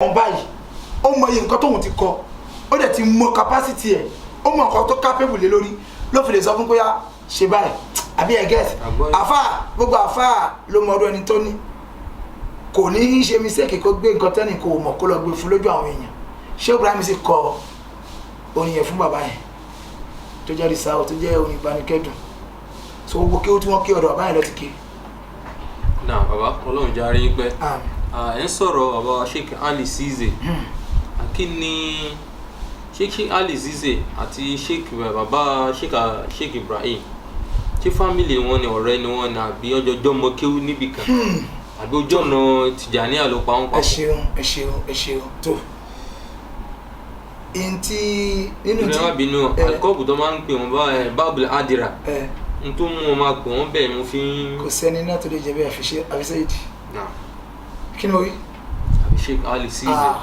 on báyìí ó mọ iye nǹkan tóun ti kọ ó dẹ̀ ti mọ capacity ẹ̀ ó mọ nǹkan tó capable lé lórí ló fi lè sọ fún pé yá ṣe báyìí àbí ẹ gẹ́ẹ̀sì àfà gbogbo àfà ló mọ ọdún ẹni tó ní kò ní í ṣe mistake kó gbé nǹkan tẹ́nì kò mọ̀ kó lọ gbé fún lójú àwọn èèyàn ṣé Ibrahim sì kọ orin yẹn fún bàbá yẹn tó jẹ́ rìsáwọ̀ tó jẹ́ orin ìbánikẹ́dùn so gbogbo kí ó tí wọ́n kí ọ̀dọ̀ bàbá yẹn lọ ti ké. náà bàbá Ọlọ́run jẹ́ arí pẹ́ ẹ̀ ń sọ̀rọ̀ bàbá Sheikh Ali Ceesay kí ni Sheikh Ali Ceesay àti bàbá Sheikh Ibrahim ṣé fámìlì wọn ni ọ̀rẹ́ ni wọn ni àbí ọjọ́jọ́ mọ kéwú níbì kan àbí ojú ọ̀nà Tìjàníyà ló pa wọn papọ̀. ẹ ṣeun tó ntí nínú tí ìrẹ́wà bínú alikọ́ọ̀bù tó máa ń pè wọ́n Babul Adira n tó mú wọn máa pè wọ́n bẹ́ẹ̀ mo fi ń. kò sẹ́ni náà tó lè jẹ́ bẹ́ẹ̀ àfisẹ́ ìdí kí ni mo rí. àbí Sheikh Ali Ceesay.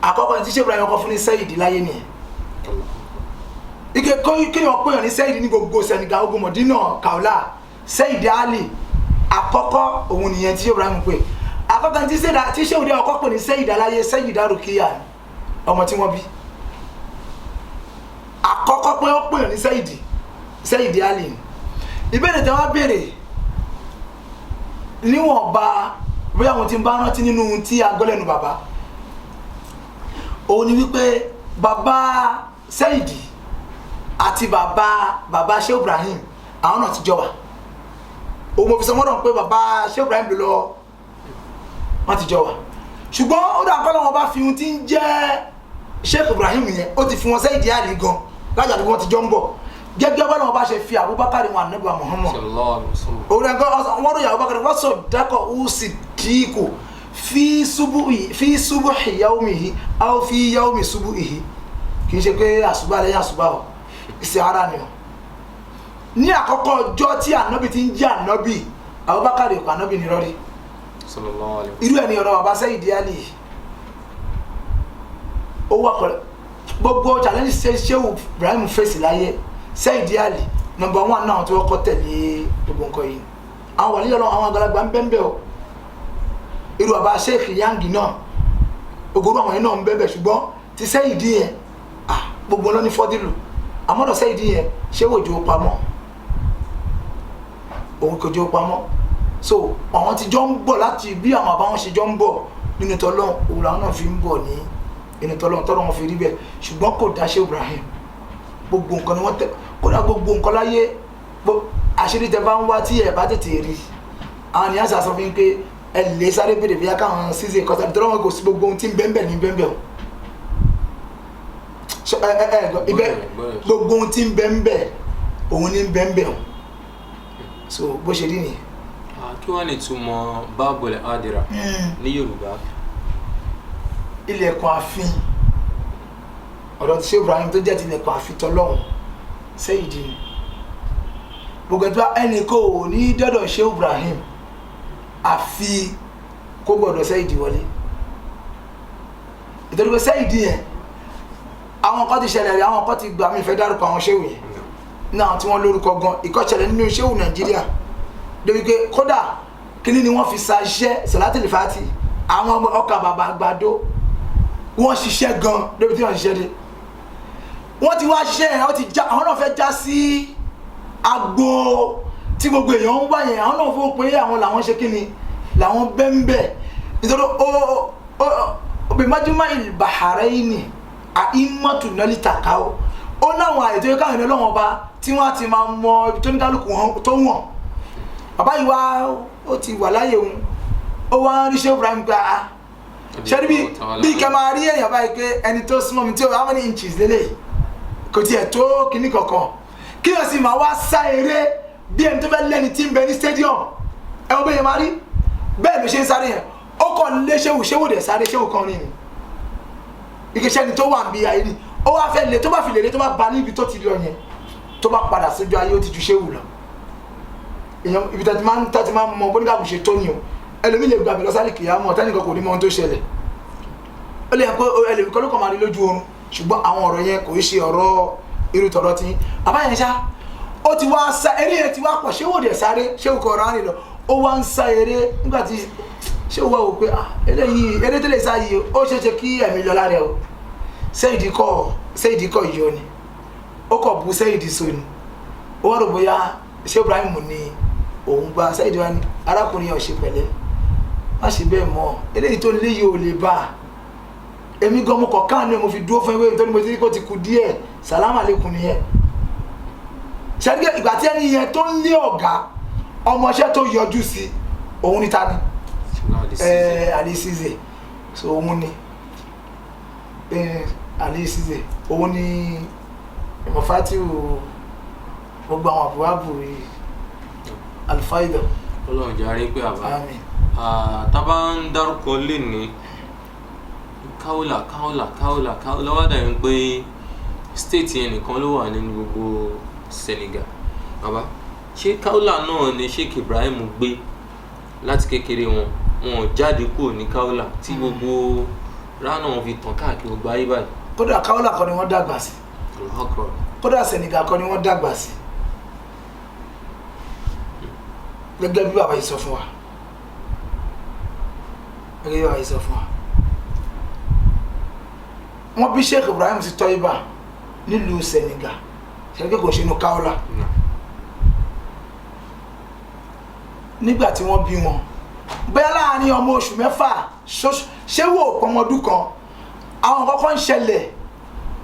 àkọ́kọ́ tí Sheikh Ibrahim ọkọ̀ fún ní sẹ́yìdì láyé nìyẹn ike kéèyàn pèèyàn ní sẹ́yìdì ní gbogbo Senegal ogun Mọ̀dínà Kaula sẹ́yìdì Ali àkọ́kọ́ òun nìyẹn tí Sheikh Ibrahim pè àkọ́kọ́ tí Sheikh Ibrahim ọkọ̀ pè ní sẹ́yìdì aláyé sẹ́yìdì Rukiya ọmọ tí wọ́n bí àkọ́kọ́ pé ó pèèyàn ní sẹ́yìdì Ali ìbéèrè tí wọ́n béèrè níwọ̀nba bóyá àwọn tí ń bá rántí nínú tí agọ́lẹ́nu bàbá òun ni wípé bàbá Sẹ́yìdì àti bàbá Sheikh Ibrahim àwọn náà ti jọ wà òun mo fi sọ mọ́dọ̀ pé bàbá Sheikh Ibrahim ló lọ wọ́n ti jọ wà ṣùgbọ́n ó dà kọ́ lọ́wọ́ bá fi ohun tí ń jẹ́ Sheikh Ibrahim yẹn ó ti fi wọn Sẹ́yìdì Ali gan lájà tó wọ́n ti jọ ń bọ̀ gẹ́gẹ́ bá lọ́wọ́ bá ṣe fi Abubakar wọn Ànábì Muhammad òun ẹ̀kọ́ wọ́n ròyìn Abubakar wọ́n sọ dákọ̀ ó sì díkù fi subuhi yawmihi aw fi yawmi subuhi kì í ṣe pé àṣùbà lẹ́yìn àṣùbà ọ̀ ìṣe ara ni ọ̀ ní àkọ́kọ́ ọjọ́ tí Ànábì ti ń jẹ́ Ànábì Abubakar ìkọ̀ Ànábì ní rọ́rí irú ẹni ọ̀rọ̀ bàbá Sẹ́yìdì Ali ó wà pẹ̀lú gbogbo challenge Sheikh Ibrahim fèsì láyé Sẹ́yìdì Ali number 1 náà tí wọ́n kọ́ tẹ̀lé gbogbo nǹkan yìí àwọn wàlíì Ọlọ́run àwọn àgbàlagbà ń bẹ́ẹ̀ o irú bàbá Sheikh Yangi náà ogoro àwọn yẹn náà ń bẹ́ẹ̀ ṣùgbọ́n ti Sẹ́yìdì yẹn gbogbo lọ ní fọ́dílù àmọ́dọ̀ Sẹ́yìdì yẹn ṣé wò jó pamọ́ òun kò jó pamọ́ so àwọn ti jọ ń bọ̀ láti bí àwọn àbáwọn ṣe jọ ń bọ̀ nínú tọ́lọ́run òun làwọn náà fi ń bọ̀ ní nínú tọ́lọ́run fi rí bẹ́ẹ̀ ṣùgbọ́n kò dá Sheikh Ibrahim gbogbo nǹkan ni wọ́n tẹ kódà gbogbo nǹkan láyé àṣírí tẹ bá ń wá tí ẹ bá tètè rí àwọn ènìyàn sàṣọ fún yín pé ẹ lè sáré bèrè bí akáwọn Ceesay kọsà tó lọ́wọ́ kò sí gbogbo ohun tí ń bẹ́ẹ̀ ní bẹ́ẹ̀ o gbogbo ohun tí ń bẹ́ẹ̀ òun ní bẹ́ẹ̀ o so bó ṣe rí nìyẹn. kí wọ́n lè túmọ̀ Babul Adira ní Yorùbá. ilẹ̀kùn ààfin ọ̀dọ̀ tí Sheikh Ibrahim tó jẹ́ ti ilẹ̀kùn ààfin tọ́lọ́hún Sẹ́yìdì ni gbogbo ẹ̀dọ́ ẹnì kò ní dọ́dọ̀ Sheikh Ibrahim àfi kó gbọ́dọ̀ Sẹ́yìdì wọlé ìtọ́jú pé Sẹ́yìdì yẹn àwọn kan ti ṣẹlẹ̀ rẹ̀ àwọn kan ti gbà mí fẹ́ dárúkọ àwọn ṣéwù yẹn náà tí wọ́n lórúkọ gan ìkọ́ṣẹlẹ̀ nínú ṣéwù Nàìjíríà débi pé kódà kíní ni wọ́n fi sa iṣẹ́ Salatul Fati àwọn ọkà bàbá àgbàdo wọ́n ṣiṣẹ́ gan débi tí wọ́n ṣiṣẹ́ dé wọ́n ti wá ṣiṣẹ́ yẹn àwọn náà fẹ́ já sí agbo tí gbogbo èèyàn ń wá yẹn àwọn náà fún pé àwọn làwọn ṣe kí ni làwọn bẹ́ńbẹ́ nítorí Majma' al-Bahraini a'immatu nali takao ó náwọn àyètò yẹ káwọn ènìyàn lọ́wọ́ ọba tí wọ́n ti máa mọ ibi tó ní kálukú tó wọ̀n bàbá yìí wá ó ti wà láyé òun ó wá ń rí Sheikh Ibrahim gba ṣẹ́ni bí kẹ́ máa rí èèyàn báyìí pé ẹni tó súnmọ́ mi tí ó how many inches lélẹ̀ kò tiẹ̀ tó kinní kankan kí o sì máa wá sá eré bí ẹni tó fẹ́ lẹ́ni tí ń bẹ ní stadium ẹ wọ́n bẹ́ẹ̀ máa rí bẹ́ẹ̀ ló ṣe ń sáré yẹn ó kàn lé ṣéwù dẹ̀ sáré ṣéwù kan rìn ní ìkẹsẹ́ ni tó wà ń bí ayé ni ó wá fẹ́ lé tó bá fi lè lé tó bá ba níbi tó ti lọ yẹn tó bá padà sójú ayé ó ti ju ṣéwù lọ èèyàn ibi tàti máa ń mọ bóníkà kò ṣe tó ní o ẹlòmí lè gbàgbé lọ sáré kìyàmọ́ tẹ́nìkan kò ní mọ ohun tó ṣẹlẹ̀ ó lè yẹ pé ẹlòmí kọ́ ló kàn máa rí lójú oorun ṣùgbọ́n àwọn ọ̀rọ̀ yẹn kò í ṣe ọ̀rọ̀ irú tọ̀rọ̀ tí bàbá yẹn ṣá ó ti wá sá eré yẹn ti wá pọ̀ ṣéwò dẹ̀ sáré ṣéwò kọ̀ ọ̀rọ̀ á nílò ó wá ń sá eré nígbà tí ṣé o wá wò pé eléyìí erétélé sáyé ó ṣeéṣe kí ẹ̀mí lọ lára ẹ o Sẹ́yìdì kọ́ yìí ni ó kọ̀ bu Sẹ́yìdì so ni ó wá rò bóyá ṣé Ibrahim ni òun gba Sẹ́yìdì wa ni arákùnrin yẹn ò ṣe pẹ̀lẹ́ má ṣe bẹ́ẹ̀ mọ́ eléyìí tó lé yìí ò lè bá a èmi gan mo kọ̀ káàánú ẹ̀ mo fi dúró fún ewé nítorí mo ti rí kó ti kú díẹ̀ sàlámà lẹ́kùn nìyẹn ṣẹ́dígẹ́ ìgbà tí ẹni yẹn tó ń lé ọ̀gá ọmọọṣẹ́ tó yọjú sí òun ní ta ni Ali Ceesay so òun ni Ali Ceesay òun ni Muftiu gbogbo àwọn àbúrábù Al-Faida. Ọlọ́run jẹ́ arí pé àbá tábà ń dárúkọ lè ní káwọ́là wá dàbí pé state yẹn nìkan ló wà nínú gbogbo Senegal bàbá ṣé káwọ́là náà ni Sheikh Ibrahim gbé láti kékeré wọn jáde kúrò ní káwọ́là tí gbogbo ránà wọn fi tàn káàkiri gbogbo ayé báyìí. kódà káwọ́là kọ́ ni wọ́n dàgbà sí kódà Senegal kọ́ ni wọ́n dàgbà sí gẹ́gẹ́ bí bàbá yìí sọ fún wa wọ́n bí Sheikh Ibrahim sí Tọ́íbà nílùú Senegal ṣẹ́gbẹ́ kò ṣe inú káwọ́là nígbà tí wọ́n bí wọn bẹ́ẹ̀ láàrin ọmọ oṣù mẹ́fà ṣé wò pọmọdún kan àwọn kọ́kọ́ ń ṣẹlẹ̀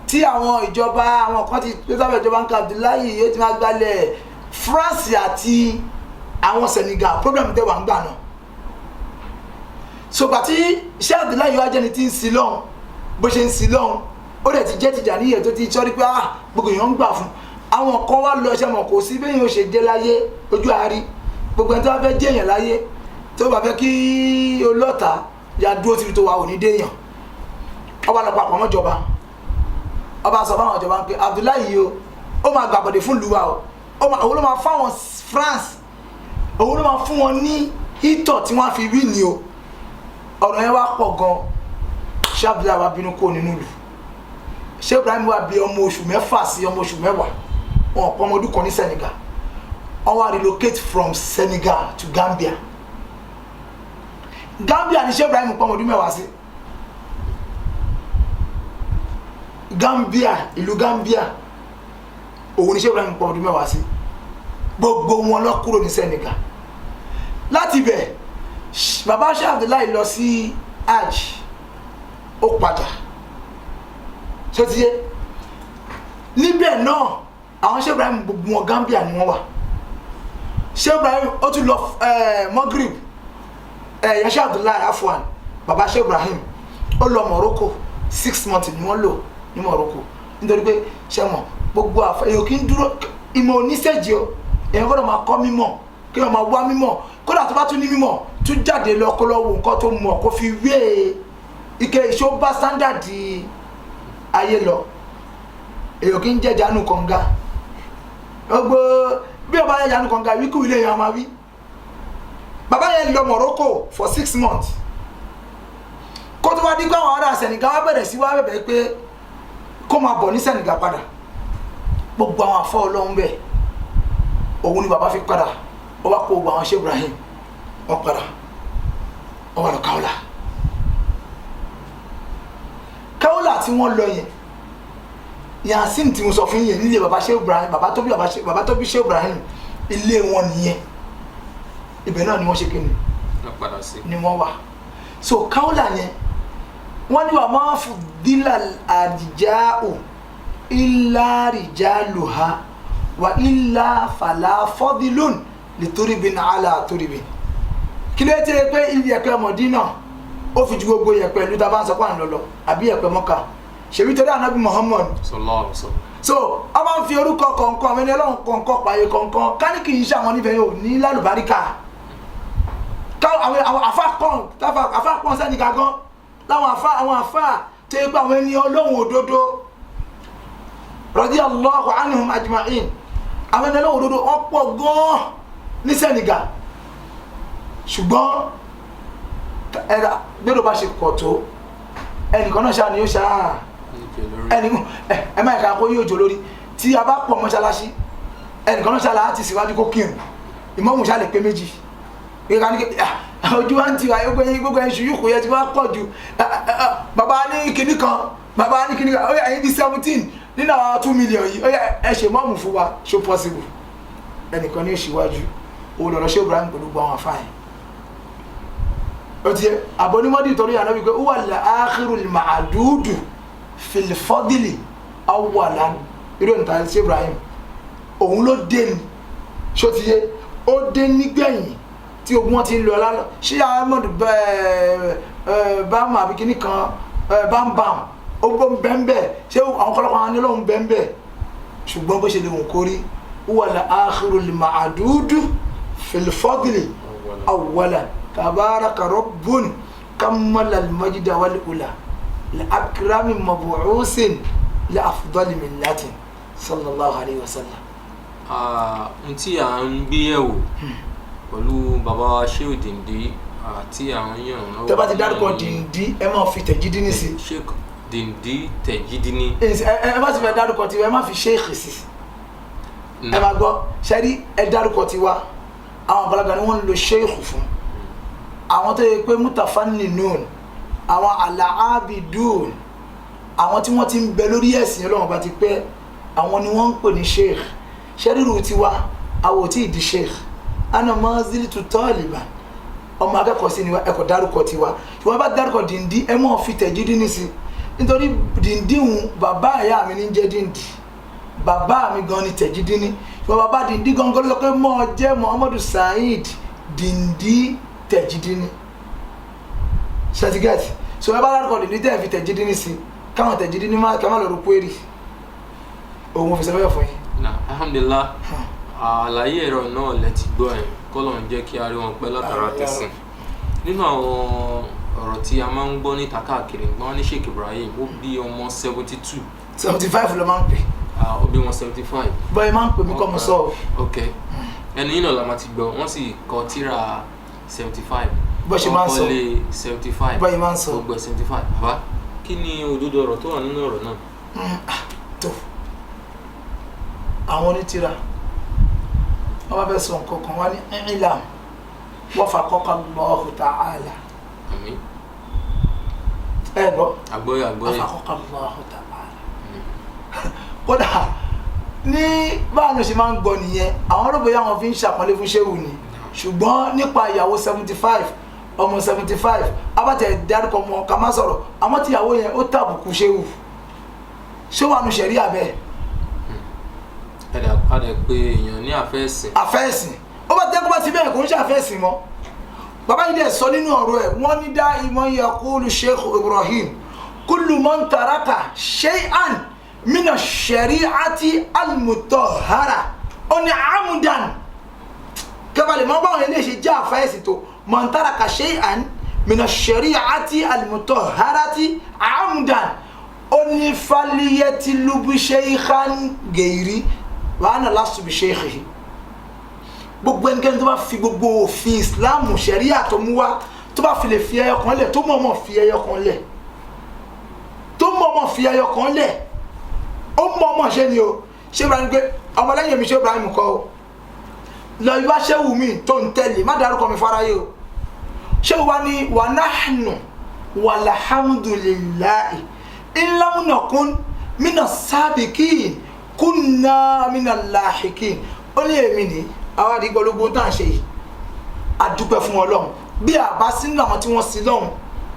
tí àwọn ìjọba àwọn kan ti tó sábẹ̀ ìjọba ń ka Abdullahi yóò ti máa gbalẹ̀ France àti àwọn Senegal problem tẹ́ wà ń gbà náà so gbà tí Sheikh Abdullahi wá jẹ́ni tí ń sin lọ́hùn bó ṣe ń sin lọ́hùn ó dẹ̀ ti jẹ́ Tìjàníyà tó ti sọ́rí pé gbogbo èèyàn ń gbà fún àwọn kan wá lọ ṣe mọ̀ kò sí bẹ́ẹ̀ yóò ṣe dé láyé ojú àárí gbogbo ẹni tó bá fẹ́ jẹ́ èèyàn láyé tó bá fẹ́ kí olọ́ta ya dúró síbi tó wà ò ní déèyàn ọba lọ papọ̀ mọ́jọba ọba sọ fáwọn ìjọba pé Abdullahi yìí ó máa gbàbọ̀dé fún ìlú wa òun ló máa fáwọn France òun ló máa fún wọn ní ìtọ̀ tí wọ́n fi wí ni o ọ̀rọ̀ yẹn wá pọ̀ gan Sheikh Abdullahi wa bínú kó nínú ìlú Sheikh Ibrahim wa bí ọmọ oṣù mẹ́fà sí ọmọ oṣù mẹ́wàá wọn ọ̀pọ̀ ọmọ ọdún kan ní Senegal wọ́n wá relocate from Senegal to Gambia ni Sheikh Ibrahim pọ̀ ọmọ ọdún mẹ́wàá sí ìlú Gambia òun ni Sheikh Ibrahim pọ̀ ọmọ ọdún mẹ́wàá sí gbogbo wọn lọ kúrò ní Senegal láti bẹ̀ bàbá Sheikh Abdullahi lọ sí hajj ó padà tó ti yé níbẹ̀ náà àwọn Sheikh Ibrahim gbogbo wọn Gambia ni wọ́n wà Sheikh Ibrahim ó tún lọ Maghrib Sheikh Abdullahi afwan bàbá Sheikh Ibrahim ó lọ Morocco 6 months ni wọ́n lò ní Morocco nítorí pé ṣe mọ̀ gbogbo àfẹ́ èyàn kì í dúró ìmọ̀ oníṣẹ́jì o èyàn gbọ́dọ̀ máa kọ́ mímọ̀ kí wọ́n máa wá mímọ̀ kódà tó bá tún ní mímọ̀ tún jáde lọ kó lọ́wọ́ nǹkan tó mọ̀ kó fi wé ike ìṣó bá standard ayé lọ èyàn kì í jẹ́ jánu kànga gbogbo bí ọba yẹ jánu kànga wíkú ilé yẹn máa wí bàbá yẹn lọ Morocco for 6 months kó tó wá dígbà àwọn ará Senegal wá bẹ̀rẹ̀ sí wá bẹ̀rẹ̀ pé kó máa bọ̀ ní Senegal padà gbogbo àwọn afọ Ọlọ́run bẹ́ẹ̀ òun ni bàbá fi padà ó wá kó gbogbo àwọn Sheikh Ibrahim wọ́n padà wọ́n wà lọ Kaola tí wọ́n lọ yẹn Yasin tí mo sọ fún yẹn nílé bàbá Sheikh Ibrahim bàbá tó bí Sheikh Ibrahim ilé wọn nìyẹn ibẹ̀ náà ni wọ́n ṣe kí ni wọ́n wà so Kaola yẹn wọ́n ní wà máa fún dílà àdìjáò ilá rìjálùhá wà ilá fàlàfọ́dílùn lè toribin àlà toribin kí ló tẹ́ pé ibi ẹ̀pẹ́ Mọ̀dínà ó fi ju gbogbo ẹ̀pẹ́ ìlú tàbá ń sọ pàà lọ́lọ́ àbí ẹ̀pẹ́ Mọ́kà ṣèbí torí ànábì Muhammad so a máa ń fi orúkọ kọ̀ọ̀kan àwọn ẹni ọlọ́run kọ̀ọ̀kan pààyè kọ̀ọ̀kan ká ní kì í ṣe àwọn níbẹ̀ yóò ní lálùbáríkà àwọn àfá pọ́n sẹ́ni gagán láwọn àfá tó yẹ pé àwọn ẹni ọlọ́run òdodo radiyallahu anhum ajma'in àwọn ẹni ọlọ́run òdodo wọ́n pọ̀ gan ní Senegal ṣùgbọ́n ẹ̀rà gbẹ́rọ bá ṣe pọ̀ tó ẹnìkan náà ṣáà ni ó ṣáà ẹ máa ìka kó yóò jò lórí tí a bá pọ̀ mọ́ṣáláṣí ẹnìkan náà ṣáà láti síwájú kó kírun ìmáàmù ṣáà lè pé méjì ojú wa ń tiwa gbogbo ẹ̀yin ṣùyùkù yẹn ti wá pọ̀ jù bàbá ní kinní kan ó yẹ ẹ̀yin bíi 17 nínú àwọn 2 million yìí ó yẹ ẹ ṣe mọ́ọ̀mù fún wa ṣó possible ẹnìkan ní ìṣíwájú òun lọ́rọ̀ ṣé Ibrahim pẹ̀lú gbọ́ àwọn afáyín ó ti yẹ àbọ̀nímọ́dì torí àná wípé ó wà al-akhirul ma'dudu fil fadli awwalan irú ìta ṣé Ibrahim òun ló dé ni ṣó ti yẹ ó dé nígbẹ̀yìn tí ogun wọn ti ń lọ lálọ́ ṣé Ahmed bámu àbí kíní kan bámbàm ó gbọ́ bẹ́ńbẹ́ ṣé àwọn kọ́lọ́kọ́ àwọn nílò bẹ́ńbẹ́ ṣùgbọ́n bó ṣe lè wọ́n kórí huwa al-akhirul ma'dudu fil fadli awwalan tabaraka rabbun kammala al-majda wal ula li-akrami mab'usin li-afdali millatin sallallahu alayhi wa sallam. N tí à ń gbé yẹ̀wò pẹ̀lú bàbá Sheikh Dindi àti àwọn yẹn náà. tẹ́ bá ti dárúkọ Dindi ẹ máa fi Tẹ̀jídínì sí. Sheikh Dindi Tẹ̀jídínì. ẹ má sì fẹ́ dárúkọ tiwa ẹ má fi Sheikh sí. ẹ máa gbọ́ ṣẹ́rí ẹ dárúkọ tiwa àwọn àgbàlagbà ni wọ́n ń lo Sheikh fún àwọn tó yẹ pé mutafanninun àwọn alaabidun àwọn tí wọ́n ti ń bẹ lórí ẹ̀sìn Ọlọ́run bá ti pẹ́ àwọn ni wọ́n ń pè ní Sheikh ṣẹ́rírù tiwa àwọn ò tí ì di Sheikh ana mazilitu taliban ọmọ akẹ́kọ̀ọ́ sí ni ẹ̀kọ́ dárúkọ tiwa ṣùgbọ́n bá dárúkọ Dindi ẹ mọ̀ fi Tẹ̀jídínì sí nítorí Dindi ń bàbá ìyá mi ní jẹ́ Dindi bàbá mi gan ni Tẹ̀jídínì ṣùgbọ́n bàbá Dindi gan ló sọ pé mọ́ jẹ́ Muhammadu Saheed Dindi Tẹ̀jídínì ṣàtìgẹ́tì ṣùgbọ́n bá dárúkọ Dindi tẹ̀ fi Tẹ̀jídínì sí káwọn Tẹ̀jídínì má lọ rò pé rí òun fi sẹ́fẹ́ fún yín. Alhamdulillah àlàyé ẹ̀rọ náà lẹ ti gbọ́ ẹ̀ kọ́lọ̀ ń jẹ́ kí a rí wọn pẹ́ látara tẹ̀sìn nínú àwọn ọ̀rọ̀ tí a máa ń gbọ́ níta káàkiri gbọ́n ní Sheikh Ibrahim ó bí ọmọ 72. 75 ló máa ń pè. Ó bí wọn 75. bọ́ọ̀ máa ń pè mí kọ́ mo sọ o. ok ẹnu yìí náà la máa ti gbọ́ wọ́n sì kọ tírà 75. bó ṣe máa ń sọ ọkọlé 75. bọ́ọ̀ máa ń sọ. gbogbo 75. bàbá kí ni òdodo ọ̀rọ̀ tó wà nínú ọ̀rọ̀ náà. tó àwọn onítìrà wọ́n bá fẹ́ sọ nǹkan kan wá ní ìlàm wọ́n fà kọ́kọ́ Allahu ta'ala. àmín. ẹ gbọ́ àgbọ́yé wọ́n fà kọ́kọ́ Allahu ta'ala. kódà ní báwọn ló ṣe máa ń gbọ́ nìyẹn àwọn olóògbé àwọn fi ń ṣàpọ́nlé fún Ṣéhù ni ṣùgbọ́n nípa ìyàwó 75 ọmọ 75 abátẹ̀ dárúkọ ọmọ ká má sọ̀rọ̀ àmọ́ tíyàwó yẹn ó tàbùkù Ṣéhù Ṣéhù àánú ṣẹ̀rí abẹ́ a dẹ̀ pé èèyàn ní àfẹ́ẹ̀sìn ó bá tẹ́kọ́ bá ti bẹ́ẹ̀ kò ń ṣàfẹ́ẹ̀sìn mọ́ bàbá yìí dẹ̀ sọ nínú ọ̀rọ̀ ẹ̀ wọ́n ní dá ìmọ̀ yaqulu Sheikh Ibrahim kullu man taraka shay'an mina shari'ati al-mutahhara ó ní amudan kẹfàlẹ̀ mọ́ báwọn ilé ṣe jẹ́ àfẹ́ẹ̀sìn tó man taraka shay'an mina shari'ati al-mutahharati amudan ó ní faliyatilubu shaykhan gairi wàhánà lásù bí ṣéèkì gbogbo ẹnikẹ́ni tó bá fi gbogbo òfin ìsìláàmù ṣẹ̀ríà tó mú wá tó bá fi lè fi ẹyọ kan lẹ̀ tó mọ̀ọ́mọ̀ fi ẹyọ kan lẹ̀ ó mọ̀ọ́mọ̀ ṣe ni o ṣé Ibrahim pé ọmọlẹ́yìn mi ṣé Ibrahim kọ́ o lọ yíwá Ṣéhù mi tó ń tẹ̀lé má dárúkọ mi fáráyé o Ṣéhù wa ní wa nahnu walhamdulillahi in lam nakun mina sabiqin kunna mina lahikin ó ní èmi ní àwọn àdìgbòlógún tá à ń ṣe yìí àdúpẹ́ fún Ọlọ́run bí àbá sínú àwọn tí wọ́n sí lọ́hùn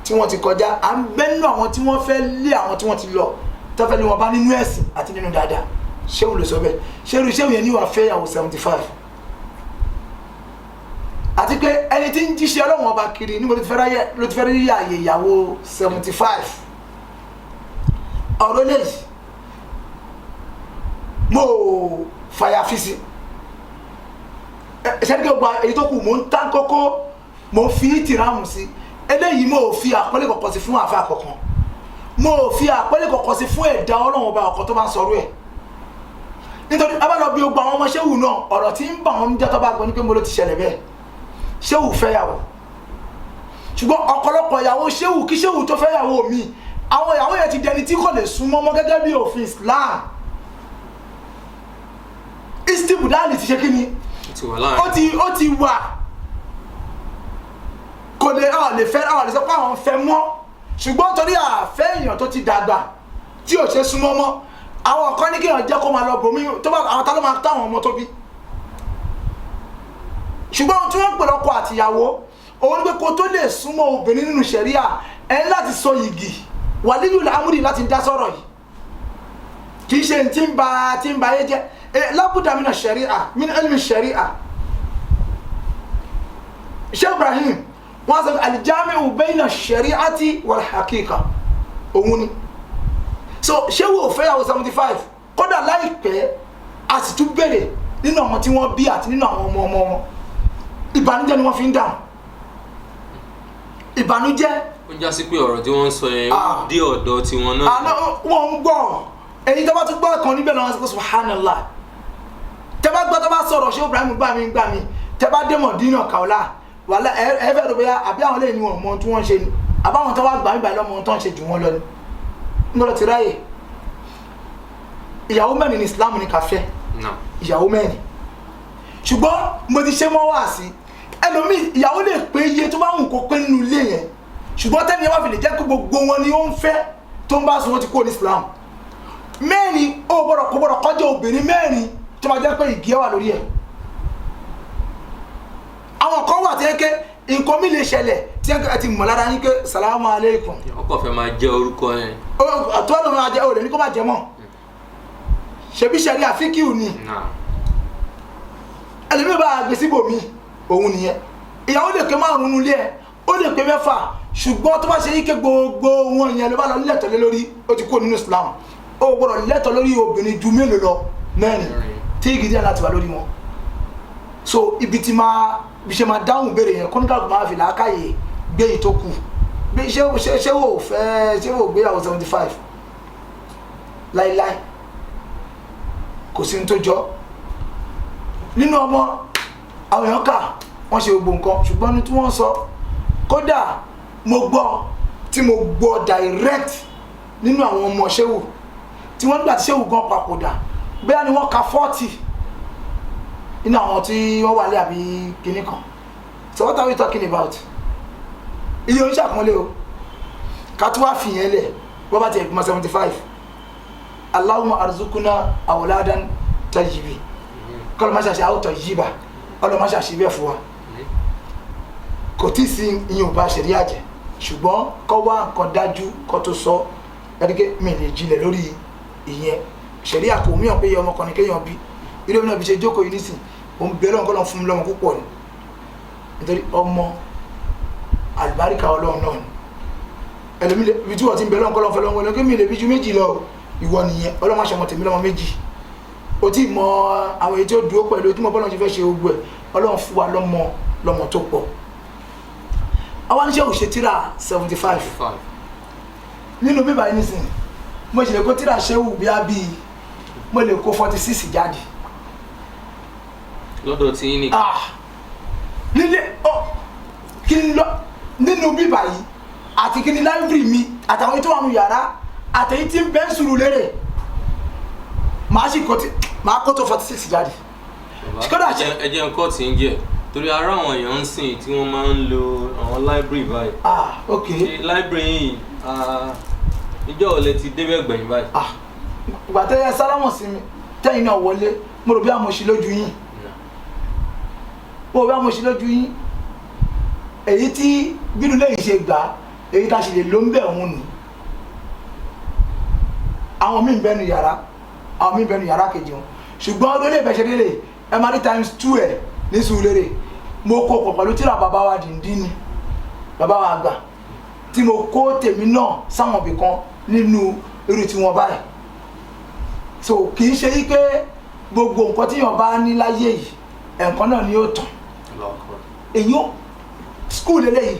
tí wọ́n ti kọjá à ń bẹ́ nínú àwọn tí wọ́n fẹ́ lé àwọn tí wọ́n ti lọ tó fẹ́ lé wọn bá nínú ẹ̀sìn àti nínú dáadáa Ṣéhù ló sọ bẹ́ẹ̀ Ṣéhù yẹn ní wàá fẹ́ ìyàwó 75 àti pé ẹni tí ń jíṣẹ́ Ọlọ́run ọba kiri níbo ló ti fẹ́ rí ààyè ìyàwó 75 ọ̀rọ̀ lẹ́yìn mo fàyàfi sí ṣẹ́díkẹ́ gba èyí tó kù mo ń tán kókó mo fi tìrámù sí eléyìí mo fi àpọ́lé kọ̀kọ́ sí fún àfa kọ̀kan mo fi àpọ́lé kọ̀kọ́ sí fún ẹ̀dá Ọlọ́run ọba ọ̀kọ́ tó bá ń sọ̀rọ̀ ẹ̀ nítorí abálọ bí ogbà àwọn ọmọ Ṣéhù náà ọ̀rọ̀ tí ń bà wọn jẹ́ tó bá gbọ́ ní pé mo ló ti ṣẹlẹ̀ bẹ́ẹ̀ Ṣéhù fẹ́yàwó ṣùgbọ́n ọ̀pọ̀lọpọ̀ ìyàwó Ṣéhù kí Ṣéhù tó fẹ́yàwó mi àwọn ìyàwó yẹn ti dẹni tí kò lè súnmọ́ mọ́ gẹ́gẹ́ bí òfin Islam istibudali ti ṣe kí ni ó ti wà kò lè fẹ́ àwọn lè sọ pé àwọn fẹ́ mọ́ ṣùgbọ́n torí àfẹ́ èèyàn tó ti dàgbà tí ò ṣe súnmọ́ mọ́ àwọn kan ní kéèyàn jẹ́ kó máa lọ bòmí tó bá àwọn tá ló máa táwọn ọmọ tó bí ṣùgbọ́n tí wọ́n ń pè lọ́kọ àtìyàwó òun ni pé kó tó lè súnmọ́ obìnrin nínú ṣẹ̀ríà ẹ̀ láti sọ yìgì wàlíyul amri láti dá sọ̀rọ̀ yìí kì í ṣe tí ń ba ayé jẹ́ lábùdá mina ṣẹ̀ríà min ilmi ṣẹ̀ríà Sheikh Ibrahim wọ́n sọ aljami'u bayna ṣẹ̀ríàti wal haqiqa òun ni so ṣé wo fẹ́ àwọn 75 kódà láìpẹ́ a sì tún bẹ̀rẹ̀ nínú àwọn tí wọ́n bí àti nínú àwọn ọmọ wọn ìbànújẹ́ ni wọ́n fi ń dáhùn ìbànújẹ́. ó já sí pé ọ̀rọ̀ tí wọ́n ń sọ yẹn dé ọ̀dọ̀ tiwọn náà. wọ́n ń gbọ́ èyí tó bá tún gbọ́ kan níbẹ̀ lọ́wọ́ sí pé subhanallah tẹ́ bá gbọ́ tó bá sọ̀rọ̀ Sheikh Ibrahim gbà mí tẹ́ bá dé Mọ̀dínà Kaola wàhálà ẹ fẹ́ rò bóyá àbí àwọn lè ní wọn mọ tí wọ́n ṣe ni àbáwọn tó wá gbà mí báyìí lọ́mọ tó ń ṣe jù wọ́n lọ ni ńlọrọ ti ráyè ìyàwó mẹ́rin ní Islam ní káfẹ́ ìyàwó mẹ́rin ṣùgbọ́n mo ti ṣe mọ́ wá sí ẹlòmíì ìyàwó lè pé iye tó bá wù kó pé nínú ilé yẹn ṣùgbọ́n tẹ́ni ẹ wá fi lè jẹ́ pé gbogbo wọn ni ó ń fẹ́ tó ń bá sùn wọ́n ti kó ní Islam mẹ́rin ó gbọ́dọ̀ kọjá obìnrin mẹ́rin tó máa jẹ́ pé ìgé wà lórí ẹ̀ àwọn kan wà tí ẹ ké nǹkan mi lè ṣẹlẹ̀ tí ẹ ti mọ̀ lára yín pé salamu aleykum. ọkọ̀ fẹ́ máa jẹ́ orúkọ yẹn. àtúwọ́ ló máa jẹ́ òòlù ní kó máa jẹ mọ́ ṣebí ṣẹ̀rí àfíkìú ni ẹlẹ́mìí bá gbé síbòmí òun nìyẹn ìyàwó lè pé márùn-ún nulẹ̀ ẹ̀ ó lè pé mẹ́fà ṣùgbọ́n tó bá ṣe yíké gbogbo wọn yẹn ló bá lọ lẹ́tọ̀ lé lórí ó ti kó nínú Islam ó gbọ́dọ̀ lẹ́tọ̀ lórí obìnrin ju mélòó lọ mẹ́rin tí ìgìdí láti wà lórí wọn so ibi tí máa bí ṣe máa dáhùn béèrè yẹn kọ́ńtà máa fi làákàyè gbé yìí tó kù bí ṣé wò gbéyàwó 75 láíláí kò sí ní tó jọ nínú ọmọ àwọn èèyàn kà wọ́n ṣe gbogbo nǹkan ṣùgbọ́n ní tí wọ́n sọ kódà mo gbọ́ direct nínú àwọn ọmọ ṣéwù tí wọ́n nígbà tí ṣéwù gan papòdà bẹ́ẹ̀ ni wọ́n ka 40 nínú àwọn tí wọ́n wà lé àbí kinní kan so what are we talking about iye oníṣẹ́ àpọ́nlé o ká tó wá fìyẹn lẹ̀ wọ́n bá ti ẹ̀gbọ́n 75 Allahumma arzukuna awladan tayyibi kọ́lọ́ máa ṣàṣẹ àwòtọ̀ yìí bá ọlọ́ máa ṣàṣẹ bẹ́ẹ̀ fún wa kò tí ì sí ìyẹn ò bá ṣẹ̀rí àjẹ́ ṣùgbọ́n kọ́ wá nǹkan dájú kọ́ tó sọ ẹ̀dẹ́gẹ́ mi lè jinlẹ̀ lórí ìyẹn ṣẹ̀rí àkó mìíràn pé ọmọ kan ní kéèyàn bí irú mi náà bí ṣe jókòó yìí nísìn òun bẹ̀rẹ̀ ọ̀nkọ́ lọ́n fún mi lọ́mọ púpọ̀ ni nítorí ọmọ àlùbáríkà ọlọ́run náà ni ẹlòmí ibi tí wọ́n ti ń bẹ̀rẹ̀ ọ̀nkọ́ lọ́n fẹ́ lọ́wọ́ ẹlòmí mi lè bí ju méjì lọ ìwọ nìyẹn ọlọ́run máa ṣe ọmọ tèmi lọ́mọ méjì o ti mọ àwọn èyí tí ó dúró pẹ̀lú tí mo bọ́lọ́n ti fẹ́ ṣe ogun ẹ̀ ọlọ́run fún wa lọ́mọ tó pọ̀ àwọn aníṣẹ́ òṣè tíra 75 nínú bíbá yìí nísìn mo ṣe lè kó tíra ṣéwù bí á bí mo lè kó 46 jáde lọ́dọ̀ tí yín nìkan nílé kí n lọ nínú bíbá yìí àti kí ni láìbírì mi àtàwọn tó wà nù yàrá àtẹ̀yí tí ń bẹ́ ń sùúrù lérè máa kó tó 46 jáde. ẹjẹ nǹkan tí ń jẹ torí ara àwọn èèyàn ń sìn tí wọ́n máa ń lo àwọn library báyìí. Ok. ṣe library yìí ìjọ ò lè ti débẹ̀ gbẹ̀yìn báyìí. ìgbà tẹ́yẹ sálámọ̀ sí mi tẹ́yìn náà wọlé mo rò bí àmọ̀ṣí lójú yín mo rò bí àmọ̀ṣí lójú yín èyí tí bínú lẹ́yìn ṣe gbà èyí tá a ṣe lè ló ń bẹ̀ òun nù àwọn míì bẹ́nu yàrá àwọn míì bẹ́nu yàrá kejì wọn ṣùgbọ́n lórí ìbẹ̀ṣẹ̀ lérè ẹ máa rí times 2 ẹ̀ ní Sùúrùlérè mo kó pọ̀ pẹ̀lú tíra bàbá wa dìndín ni bàbá wa àgbà tí mo kó tèmi náà sáwọn ibì kan nínú irú tí wọ́n báyìí so kì í ṣe yí pé gbogbo nǹkan tí yàn bá ní láyé yìí ẹ̀ǹkan náà ni yóò tàn èyí ó skul lélẹ́yìí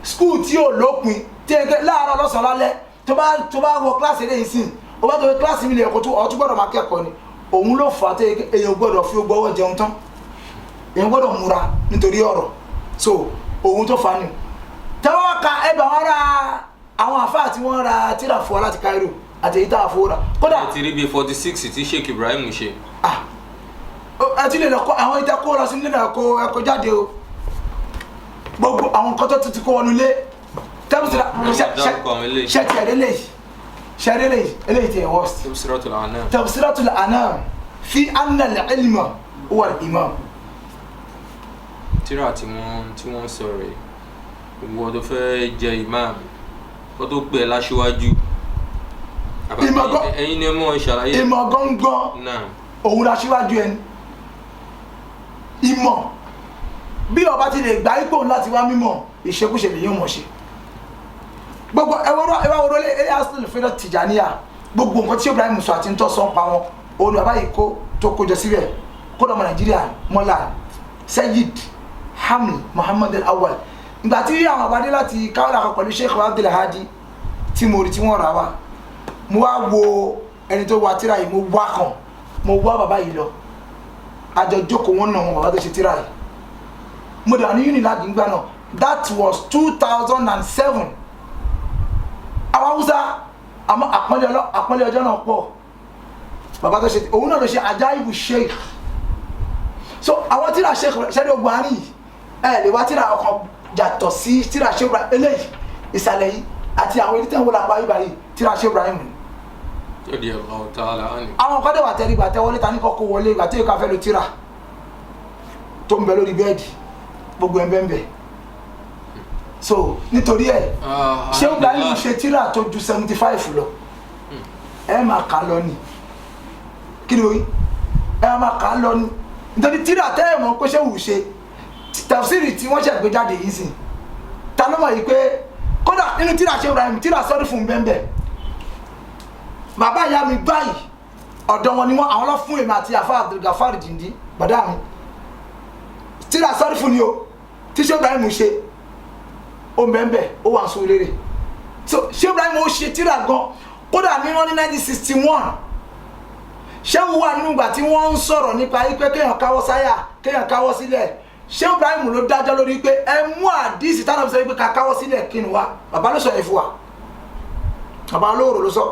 skul tí yóò lópin tí ẹ láàárọ̀ lọ́sàn-án lálẹ́ tó bá wọ kíláàsì eléyìí sìn ó bá tó wọ kíláàsì mi lè ẹ̀kọ́ tó ọtún gbọ́dọ̀ máa kẹ́kọ̀ọ́ ni òun ló fà á tó èèyàn gbọ́dọ̀ fi gbọ́wọ́ jẹun tán èèyàn gbọ́dọ̀ múra nítorí ọ̀rọ̀ so òun tó fà á ni tẹ́wọ́ ka ẹbẹ̀ wọn ra àwọn àfáà tí wọ́n ra tíra fún wa láti Cairo àti èyí tá a fowó ra kódà. ẹ ti rí bíi 46 tí Sheikh Ibrahim ṣe. ẹ ti lè lọ kó àwọn ìtẹ́kọ́ lọ sí nílẹ̀ ẹ̀kọ́ jáde o gbogbo àwọn nǹkan tó ti kó wọnú ilé tẹ́bùsìrà ṣẹ́tì eléyìí tí ẹ̀ worst. Tafsiratul Anam fi anna al-ilma huwa al-imam. tíra tí wọ́n sọ̀rọ̀ yìí gbogbo ọdún fẹ́ jẹ imam kó tó pè é láṣíwájú ẹ̀yin ni ẹ mọ̀ ìṣàlàyé ìmọ̀ gángan òun láṣíwájú ẹni ìmọ̀ bí ọba ti lè gba ipò láti wá mímọ̀ ìṣekúṣe lè yóò mọ̀ ṣe gbogbo ẹwà wọlé ilé asìlè fẹ́rẹ̀ Tìjàníyà gbogbo nǹkan tí Ibrahim sọ àti ń tọ́ sọ ń pa wọn olùbàbá yìí tó kójọ síbẹ̀ kódà ọmọ Nàìjíríà mọ́lá Sayyid Hamid Muhammad al-Awwal ìgbà tí àwọn àbádé láti káwọ́lá kan pẹ̀lú Sheikh Abdul Hadi tí mo rí tí wọ́n rà wá mo wá wo ẹni tó wá tíra yìí mo wá bàbá yìí lọ àjọ jókòó wọn náà wọn bàbá tó ṣe tíra yìí mo dà ní Unilag nígbà náà that was 2007 àwọn Hausa àmọ́ àpọ́nlé ọjọ́ náà pọ̀ bàbá tó ṣe òun náà ló ṣe Ajaibu Sheikh so àwọn tíra Sheikh ṣẹ́ni ogun àárín ẹ̀ lè wá tíra ọkàn jàtọ̀ sí tíra Sheikh Ibrahim eléyìí ìsàlẹ̀ yìí àti àwọn ilé tẹ́wọ́n lápá yìí báyìí tíra Sheikh Ibrahim àwọn kan dẹ̀wà tẹ́lẹ̀ ìgbà tẹ́wọlé ta ní kọ́kọ́ wọlé ìgbà tí yóò ká fẹ́ lo tíra tó ń bẹ lórí bẹ́ẹ̀dì gbogbo ẹ̀ bẹ́ẹ̀ so nítorí ẹ̀ Sheikh Ibrahim ṣe tíra tó ju 75 lọ ẹ máa kà lọ ni kí ni oyin ẹ máa kà lọ ni nítorí tíra tẹ́ ẹ̀ mọ̀ pé ṣé wù ṣe tafsiri tí wọ́n ṣẹ̀ gbé jáde yìí sìn ta ló mọ̀ yìí pé kódà nínú tíra Sheikh Ibrahim tíra sọ́rí fún bẹ́ẹ̀ bàbá ìyá mi báyìí ọ̀dọ̀ wọn ni wọ́n àwọn lọ fún èmi àti àfa Abdulgafar Dindi bàdá mi tíra sọ́rí fún ni o tí Sheikh Ibrahim ṣe ó bẹ́ẹ̀ ó wà ń sọ rere so Sheikh Ibrahim ó ṣe tíra gan kódà ní wọ́n ní 1961 ṣéwù wà nínú ìgbà tí wọ́n ń sọ̀rọ̀ nípa pé kéèyàn káwọ́ sáyà kéèyàn káwọ́ sílẹ̀ Sheikh Ibrahim ló dájọ́ lórí pé ẹ mú àdísì tánà sọ pé ká káwọ́ sílẹ̀ kí ni wá bàbá ló sọ yẹn fún wa bàbá olóòrò ló sọ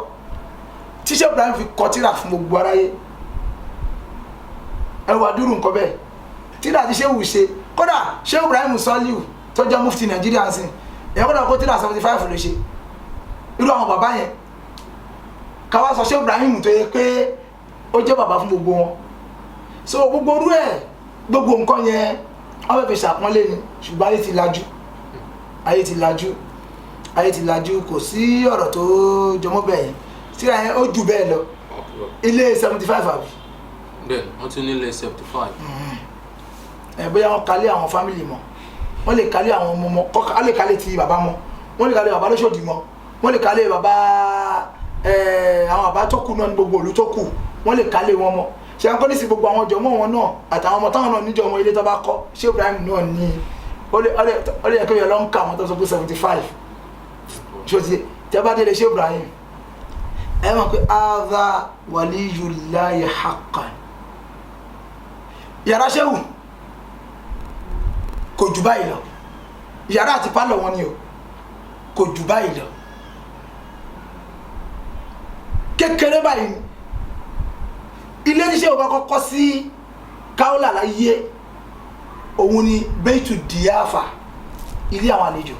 tí Sheikh Ibrahim fi kọ tíra fún gbogbo aráyé ẹ wà dúró nǹkan bẹ́ẹ̀ tíra ti ṣéwù ṣe kódà Sheikh Ibrahim Saliu tó jẹ́ mufti Nàìjíríà sí èèyàn kódà kó tíra 75 ló ṣe irú àwọn bàbá yẹn káwá sọ Sheikh Ibrahim tó yẹ pé ó jẹ́ bàbá fún gbogbo wọn so gbogbo orú ẹ̀ gbogbo nǹkan yẹn wọ́n fẹ́ fi ṣàpọ́nlé ni ṣùgbọ́n ayé ti lajú kò sí ọ̀rọ̀ tó jọmọ́ bẹ́ẹ̀ yẹn síra yẹn ó jù bẹ́ẹ̀ lọ ilé 75 àbí. bẹ́ẹ̀ wọ́n tún ní ilé 75. bóyá wọ́n kalẹ̀ àwọn fámìlì mọ́ wọ́n lè kalẹ̀ àwọn ọmọ mọ́ wọ́n lè kalẹ̀ ti bàbá mọ́ wọ́n lè kalẹ̀ bàbá lóṣòdì mọ́ wọ́n lè kalẹ̀ bàbá àwọn bàbá tó kù náà ní gbogbo ìlú tó kù wọ́n lè kalẹ̀ wọn mọ́ ṣe ń kọ́ ní sí gbogbo àwọn ọjọ́ mọ́ wọn náà àtàwọn ọmọ táwọn náà níjọ ọmọ ilé tó bá kọ́ Sheikh Ibrahim náà ní ó lè yẹ kí wọ́n lọ ń ka àwọn tó sọ pé 75 ṣòtì tí a bá délé Sheikh Ibrahim ẹ mọ̀ pé hadha waliyullahi haqqan yàrá ṣéwù kò jù báyìí lọ yàrá àti pálọ̀ wọn ni o kò jù báyìí lọ kékeré báyìí ilé tíṣẹ́ ò bá kọ́kọ́ sí káwọ́là láyé òun ni beitu diyafa ilé àwọn àlejò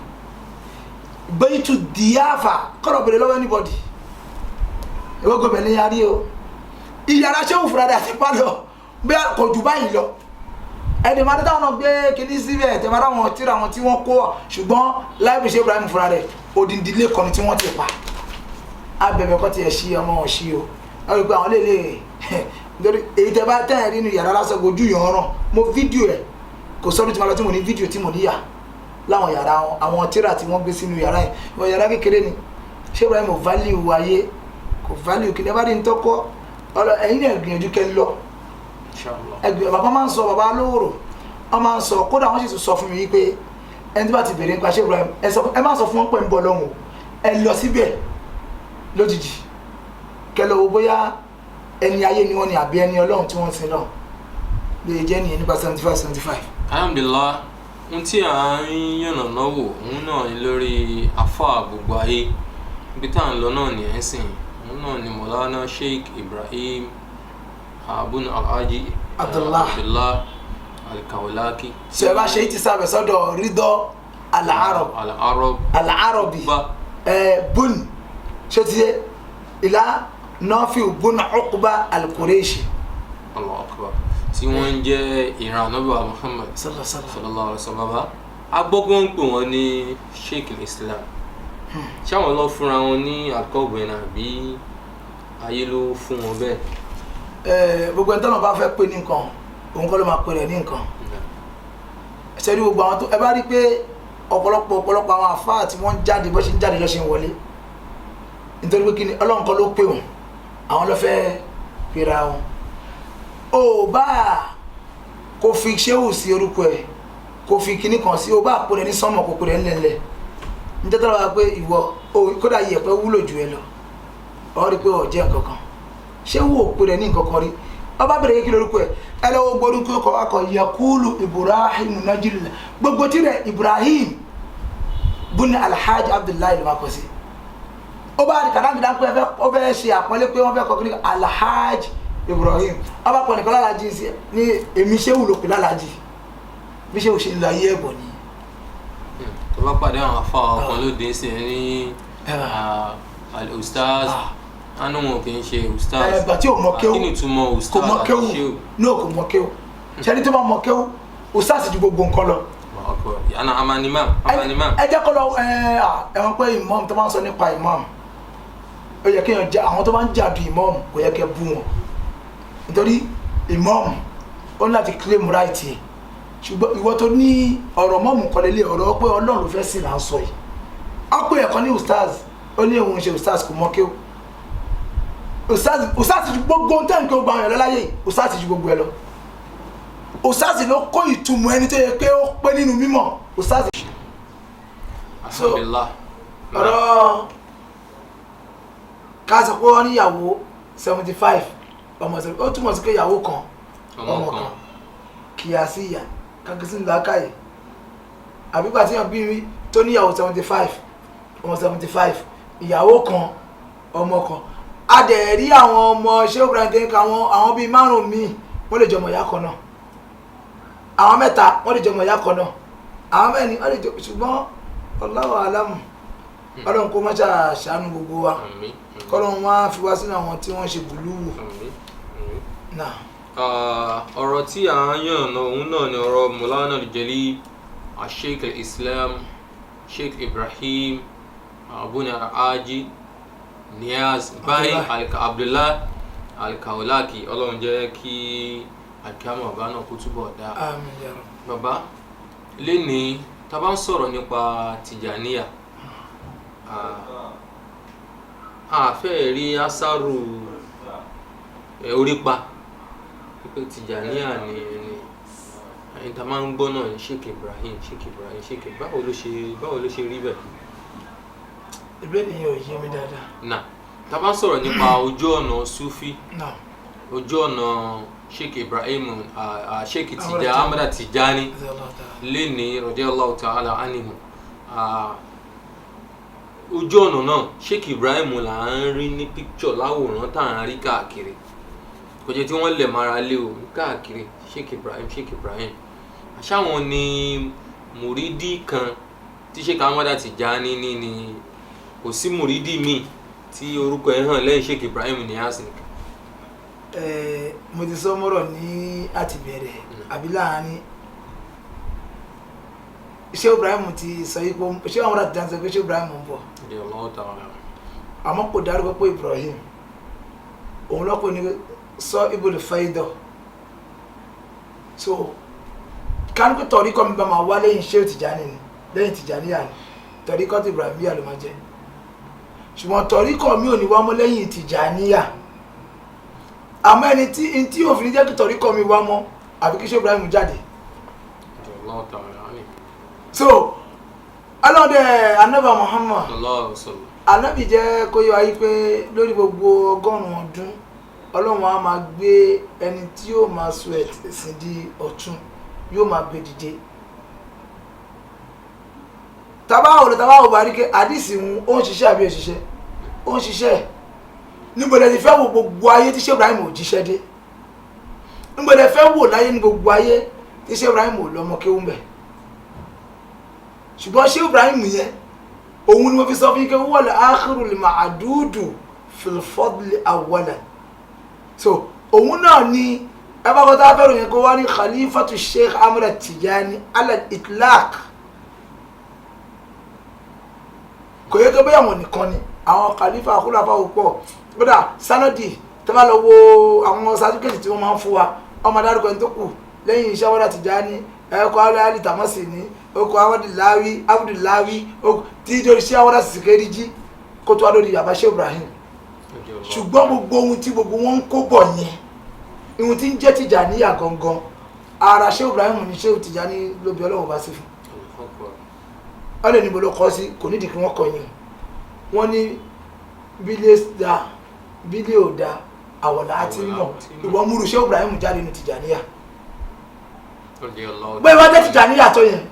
beitu diyafa kọ́rọ̀ bèrè lọ́wọ́ anybody ìwé gómìnà ní yarí o ìyàrá ṣéwù fúnra rẹ̀ àti pálọ̀ bí kò jù báyìí lọ ẹni máa dáwọn náà gbé kíní síbẹ̀ tẹ máa dáwọn tíra wọn tí wọ́n kó ṣùgbọ́n láìpẹ́ Sheikh Ibrahim fúnra rẹ̀ odindilé kan tí wọ́n ti pa abẹ̀bẹ̀ kọ́ ti ẹ̀ ṣí ọmọ wọn ṣí o wọ́n rí pé àwọn lè lórí èyí tẹ bá tẹ̀ nínú yàrá lásán ojú yàn ràn mo fídíò ẹ̀ kò sọ́dún tí mo lọ tí mo ní fídíò tí mo níyà láwọn yàrá àwọn tíra tí wọ́n gbé sínú yàrá yẹn wọ́n yàrá kékeré ni Sheikh Ibrahim ò value ayé kò value kí ẹ bá rí ní tọ́kọ́ ẹ̀yin náà gbìyànjú kẹ́ lọ ẹgbẹ́ bàbá máa ń sọ bàbá lóòrò wọ́n máa ń sọ kódà wọ́n sì tún sọ fún mi wípé ẹni tí bá ti bèrè nípa Sheikh Ibrahim ẹ má sọ fún wọn pé ń bọ̀ lọ́hùn ẹ lọ síbẹ̀ lójijì kẹ́ lọ wo bóyá ẹni ayé ni wọ́n ní àbí ẹni Ọlọ́run tí wọ́n sin náà lè jẹ́ nìyẹn nípa 75. alhamdulillah ohun tí à ń yànnà náà wò òun náà ni lórí afa gbogbo ayé ibi tá à ń lọ náà ní ẹ̀sìn òun náà ni Maulana Sheikh Ibrahim Abun Alhaji Abdullah al-Kaulaki ṣe bá ṣe ti sábẹ̀ sọ́dọ̀ rídọ́ al-Arabi bun ṣe ti yẹ ìlà Nafi'u bun Uqba al-Qurayshi. Allahu Akbar tí wọ́n ń jẹ́ ìran Ànábì wa Muhammad sallallahu alaihi wasallam. Agbọ́gbọ́n ń pè wọ́n ní Sheikh al-Islam. Ṣé àwọn lọ fúnra wọn ní àkọ́gbìn àbí ayé ló fún wọn bẹ́ẹ̀? Gbogbo ẹni tọ́nà bá fẹ́ pè ní nǹkan òun kọ́ ló máa pè rẹ̀ ní nǹkan. Ṣé rí gbogbo àwọn tó ẹ bá rí pé ọ̀pọ̀lọpọ̀ àwọn àfáà tí wọ́n jáde bó ṣe ń jáde ló ṣe ń wọlé nítorí pé kí ni Ọlọ́run kọ́ ló pè wọ́n àwọn ló fẹ́ pera wọn. Ó bá kò fi ṣéwù sí orúkọ ẹ̀ kò fi kíní kan sí ó bá pè rẹ̀ ní sánmọ̀ kò pè rẹ̀ ńlẹ̀ńlẹ̀ nítorí tó lọ́wọ́ pé ìwọ kódà yẹ̀pẹ̀ wúlò jù ẹ lọ ọ rí pé ọ jẹ́ nǹkan kan ṣé wò pé rẹ̀ ní nǹkan kan rí ọba bẹ̀rẹ̀ kí lórúkọ ẹ̀ ẹ lọ́wọ́ gbórúkọ ọkọ̀ akọ̀ yakulu Ibrahim Najillah gbogbo tí rẹ̀ Ibrahim buni Alhaji Abdullahi ló máa kọ sí ó bá rí kàdáńgídá pé ó fẹ́ ṣe àpọ́nlé pé wọ́n fẹ́ kọ́ kí ní Alhaji Ibrahim ọba pọ̀ nìkan lálàájì sí ní èmi ṣé wù ló pè lálàájì bí ṣé wù ṣe ń lọ ayé ẹ̀bọ̀ ni. Tó bá pàdé àwọn afọ ọkàn lóde sí ní al-ustaz anu wọn kì í ṣe ustaz ẹgbà tí ò mọ kéwù kí ni ìtumọ̀ ustaz kò mọ kéwù náà kò mọ kéwù ṣẹni tó bá mọ kéwù ustaz ju gbogbo nǹkan lọ. amanimam ẹ jẹ́ kọ́ lọ ẹ̀wọ̀n pé imam tó máa ń sọ nípa imam ó yẹ kéèyàn jẹ àwọn tó máa ń jàdù imam kò yẹ kẹ́ bú wọn nítorí imam ó ní láti claim right yìí ṣùgbọ́n ìwọ tó ní ọ̀rọ̀ mọ́mù kọ́lélé ọ̀rọ̀ pé Ọlọ́run ló fẹ́ sí là ń sọ yìí á pè ẹ̀kọ́ ní ustaz ó ní òun ṣe ustaz kò mọ kéwù ustaz ju gbogbo tẹ́ nǹkan gba ọ̀yàn lọ́láyé ustaz ju gbogbo ẹ lọ ustaz ló kó ìtumọ̀ ẹni tó yẹ pé ó pé nínú mímọ̀ ustaz. alhamdulillah ọ̀rọ̀ ká sọ pé wọ́n níyàwó 75 ọmọ ìṣẹ̀lẹ̀ ó túmọ̀ sí pé ìyàwó kan ọmọ kan kìyà sí ìyà kankisi ńlákàyè àbígbà tí wọ́n bí mi tó níyàwó 75 ọmọ 75 ìyàwó kan ọmọ kan a dẹ̀ rí àwọn ọmọ ṣé obìnrin tẹ́ ń ka àwọn bíi márùn-ún míì wọ́n lè jọmọ̀ ìyá kan náà àwọn mẹ́ta wọ́n lè jọmọ̀ ìyá kan náà àwọn mẹ́rin wọ́n lè jọ ṣùgbọ́n Allahu alámù Ọlọ́run kó má ṣàánú gbogbo wa kọ́lọ́run wá fi wá sínú àwọn tí wọ́n ṣe bùlúwù náà. ọ̀rọ̀ tí à ń yànnà òun náà ni ọ̀rọ̀ Maulana al-Jalil Sheikh al-Islam Sheikh Ibrahim Buni Al-Haji Niyaz Bai Abdullah Al-Kaulaki Ọlọ́run jẹ́ kí àkíyàmọ̀ bàbá náà kó túbọ̀ dá. Àmín ya Rabb. Bàbá lénìí tá bá ń sọ̀rọ̀ nípa Tìjàníyà àfẹ́ rí asaru orípa pé Tìjàníyà ni ẹni tá máa ń gbọ́ náà ní Sheikh Ibrahim báwo ló ṣe rí bẹ́ẹ̀. ìbéèrè yẹn ò yé mi dáadáa. Náà tá bá ń sọ̀rọ̀ nípa ojú ọ̀nà Sufi ojú ọ̀nà Sheikh Ibrahim Sheikh Ahmad Tijani lénìí radiyallahu ta'ala anhu ojú ọ̀nà náà Sheikh Ibrahim là ń rí ní píkṣọ̀ láwòrán tá à ń rí káàkiri kò jẹ́ tí wọ́n lẹ̀ mara lé o káàkiri Sheikh Ibrahim àṣàwọn ni mùrídì kan tí Sheikh Ahmad Tijani ní ni kò sí mùrídì míì tí orúkọ ẹ̀ hàn lẹ́yìn Sheikh Ibrahim Niyas nìkan. Mo ti sọ mọ́rọ̀ ní àtìbẹ̀rẹ̀ àbí láàárín Sheikh Ibrahim ti sọ yìí pé Sheikh Ahmad Tijani sọ pé Sheikh Ibrahim ń bọ̀ àmọ́ kò dárúkọ pé Ibrahim òun lọ́pọ̀ ní sọ ibùdó fẹ́ẹ́dọ̀ so kánú tọ̀rí kọ́ mi bá máa wá lẹ́yìn Sheikh Tijani ni lẹ́yìn Tijaniya ni tọ̀rí kọ́ ti Ibrahimiya ló máa jẹ́ ṣùgbọ́n tọ̀rí kọ́ mi ò ní wá mọ́ lẹ́yìn Tijaniya àmọ́ ẹni tí òfin jẹ́ kí tọ̀rí kọ́ mi wá mọ́ àbí kí Sheikh Ibrahim jáde so alọ́dẹ anábà Muhammad anábì jẹ́ kó yọ ayé pé lórí gbogbo 100 ọdún Ọlọ́run á máa gbé ẹni tí yóò máa sọ ẹ̀sìn di ọ̀tún yóò máa gbé dìde tabawo bá rí pé àdìsí ó ń ṣiṣẹ́ àbí òṣìṣẹ́ ó ń ṣiṣẹ́ níbo lẹ ti fẹ́ wo gbogbo ayé tí Sheikh Ibrahim ò jíṣẹ́ dé níbo lẹ fẹ́ wò láyé ní gbogbo ayé tí Sheikh Ibrahim ò lọ́mọ kéwú mbẹ̀ ṣùgbọ́n Sheikh Ibrahim yẹn òun ni mo fi sọ fún yín pé wal akhirul ma'dudu fil fadli awwalan so òun náà ni ẹ bá kọ́ta fẹ́ràn yẹn kó wá ní khalifatu Sheikh Ahmad Tijani ala itlaq kò yẹ kó bẹ́ẹ̀ wọn nìkan ni àwọn khalifa khulafa pọ̀ kódà sanadi tó bá lọ wo àwọn certificate tí wọ́n máa ń fún wa ọmọ dárúkọ ẹni tó kù lẹ́yìn iṣẹ́ wọ́dà Tijani ẹ̀kọ́ alẹ́ tamasi ní okò Abdullahi tí ìdórí iṣẹ́ wọ́dà sìkẹ́rì jí kó tó wá lórí bàbá Sheikh Ibrahim ṣùgbọ́n gbogbo ohun tí gbogbo wọn ń kó bọ̀ yẹn ihun tí ń jẹ́ Tijaniya gangan ara Sheikh Ibrahim ní Sheikh Tijani ló bí Ọlọ́run bá sí fún ọ lè níbo ló kọ́ sí kò nídìí kí wọ́n kọ́ yín wọ́n ní bílẹ̀ da bílẹ̀ ò da àwọ̀lá àti mọ̀ ìwọ múru Sheikh Ibrahim jáde ní Tijaniya bẹ́ẹ̀ wá jẹ́ Tijaniya tó yẹn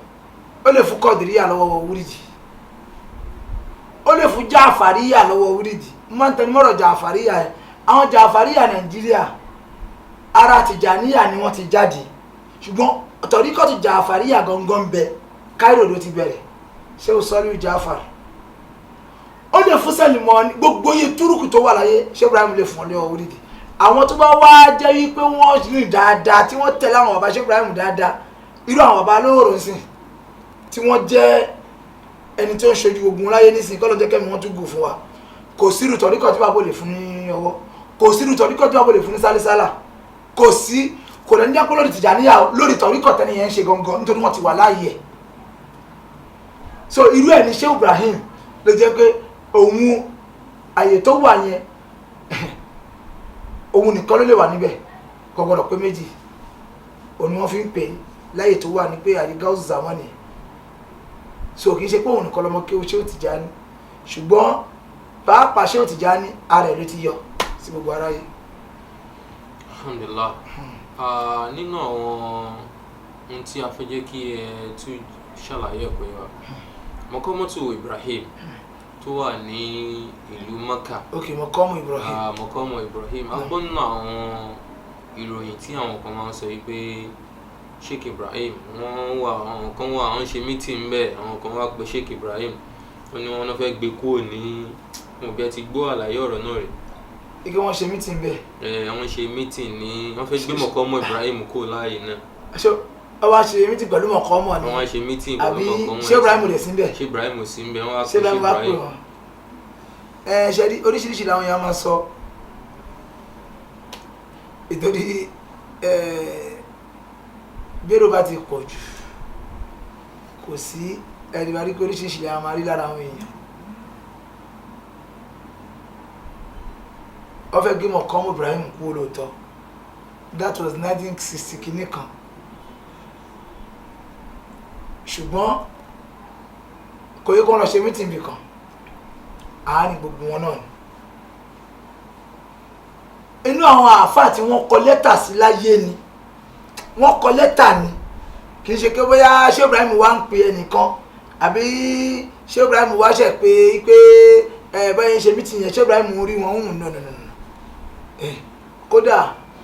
ó lè fún Kọ̀dìríyà lọ́wọ́ wúrídì ó lè fún Jàfàríyà lọ́wọ́ wúrídì máa ń tẹnu mọ́rọ̀ Jàfàríyà ẹ̀ àwọn Jàfàríyà Nàìjíríà ara Tijaniya ni wọ́n ti jáde ṣùgbọ́n tọ̀ríkọ̀tù Jàfàríyà gangan bẹ Cairo ló ti bẹ̀rẹ̀ Sheikh Saliu Jafar ó lè fún Sẹ́límọ́nì gbogbo iye túrùkù tó wà láyé Sheikh Ibrahim lè fún ọ lọ́wọ́ wúrídì àwọn tó bá wá jẹ́ wípé wọ́n rìn dáadáa tí wọ́n tẹ̀lé àwọn bàbá Sheikh Ibrahim dáadáa irú àwọn bàbá lóòrò ń sìn tí wọ́n jẹ́ ẹni tó ń ṣojú ogun láyé nísìnyí kọ́ ló jẹ́ kẹ́mi wọ́n tún gùn fún wa kò sí irú tọ̀ríkọ̀ tí bàbá lè fún ní ọwọ́ kò sí irú tọ̀ríkọ̀ tí bàbá lè fún ní sálísálà kò sí kò lẹ́ni jẹ́ pé lórí Tijaniya lórí tọ̀ríkọ̀ tẹ́ni yẹn ń ṣe gangan nítorí wọ́n ti wà láàyè ẹ̀ so irú ẹ̀ ní Sheikh Ibrahim ló jẹ́ pé òun àyè tó wà yẹn òun nìkan ló lè wà níbẹ̀ kò gbọdọ̀ pé méjì òun ni wọ́n fi ń pè láyè tó wà ní pé àyè Gáúsù Zamani so kì í ṣe pé òun nìkan lọmọ kí o Sheikh Tijani ṣùgbọ́n pàápàá Sheikh Tijani ara ẹ̀ ló ti yọ sí gbogbo aráyé. Alhamdulillah nínú àwọn ohun tí a fẹ́ jẹ́ kí ẹ tún ṣàlàyé pé wa Maqamatu Ibrahim tó wà ní ìlú Maka. ok Maqamu Ibrahim. Maqamu Ibrahim a gbọ́ nínú àwọn ìròyìn tí àwọn kan máa ń sọ wípé Sheikh Ibrahim wọ́n wà àwọn kan wà wọ́n ṣe meeting bẹ́ẹ̀ àwọn kan wá pé Sheikh Ibrahim wọ́n ní wọ́n fẹ́ gbé kúrò ní mo bí ẹ ti gbọ́ àlàyé ọ̀rọ̀ náà rẹ̀. ike wọ́n ṣe meeting bẹ́ẹ̀. Wọ́n ṣe meeting ní wọ́n fẹ́ gbé Maqamu Ibrahim kúrò láàyè náà. wọ́n wá ṣe meeting pẹ̀lú Maqamu ni. wọ́n wá ṣe meeting pẹ̀lú Maqamu. àbí Sheikh Ibrahim ò dẹ̀ sí bẹ́ẹ̀. Sheikh Ibrahim ò sí bẹ́ẹ̀ wọ́n wá pé Sheikh Sheikh Ibrahim. ṣe rí oríṣiríṣi làwọn èèyàn máa sọ ìtorí bẹ́ẹ̀rù bá ti pọ̀ jù kò sí ẹ̀rìbárí kó oríṣiríṣi làwọn máa rí lára àwọn èèyàn wọ́n fẹ́ gbé Maqamu Ibrahim kú lóòótọ́ that was 1960 kìíní kan ṣùgbọ́n kò yẹ kó lọ ṣe meeting bì kan àárín gbogbo wọn náà ni inú àwọn àáfàá tí wọ́n kọ lẹ́tà sí láyé ni wọ́n kọ lẹ́tà ni kì í ṣe pé bóyá Sheikh Ibrahim wá ń pe ẹnìkan àbí Sheikh Ibrahim wá ṣe pé báyìí ń ṣe meeting yẹn Sheikh Ibrahim rí wọn ń nà kódà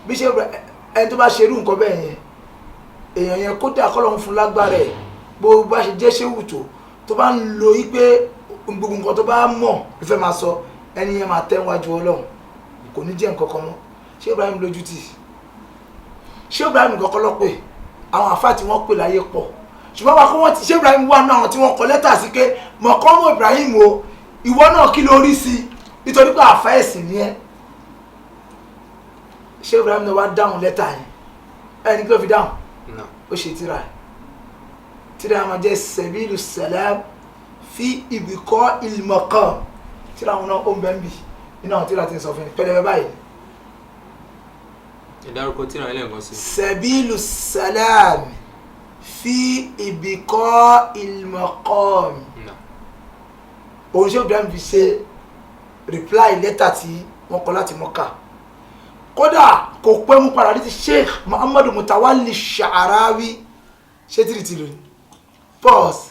bí Sheikh Ibrahim ẹni tó bá ṣe irú nǹkan bẹ́ẹ̀ yẹn èèyàn yẹn kódà kọ́ ló ń fún lágbára ẹ̀ bó bá ṣe jẹ́ ṣéwù tó bá ń lo pé gbogbo nǹkan tó bá mọ̀ ló fẹ́ máa sọ ẹni yẹn máa tẹ́ wájú Ọlọ́run kò ní jẹ́ nǹkan kan mọ́ Sheikh Ibrahim lójú tì Sheikh Ibrahim kọ́kọ́ lọ pé àwọn àfáà tí wọ́n pè láyé pọ̀ ṣùgbọ́n wà kó wọ́n ti Sheikh Ibrahim wà náà tí wọ́n kọ lẹ́tà sí pé Maqamu Ibrahim o ìwọ náà kí ló rí sí nítorí pé àfáà ẹ̀sìn ni ẹ́ Sheikh Ibrahim náà wá dáhùn lẹ́tà yẹn ẹni kí ló fi dáhùn ó ṣe tíra máa jẹ́ Sabilu Salam fi ibqa il-maqam tíra wọn náà ó ń bẹ́ ń bì nínú àwọn tíra ti ń sọ fún mi pẹlẹbẹ báyìí. ìdárúkọ tíra ilé ẹ̀kọ́ sí. Sabilu Salam fi ibqa il-maqam. òun ṣé Ibrahim fi ṣe reply lẹ́tà tí wọ́n kọ láti Mọ́kà kódà kò pẹ́ mú padà ní ti Sheikh Muhammadu Mutawalli Sha'arawi ṣé tìrìtìrì pause.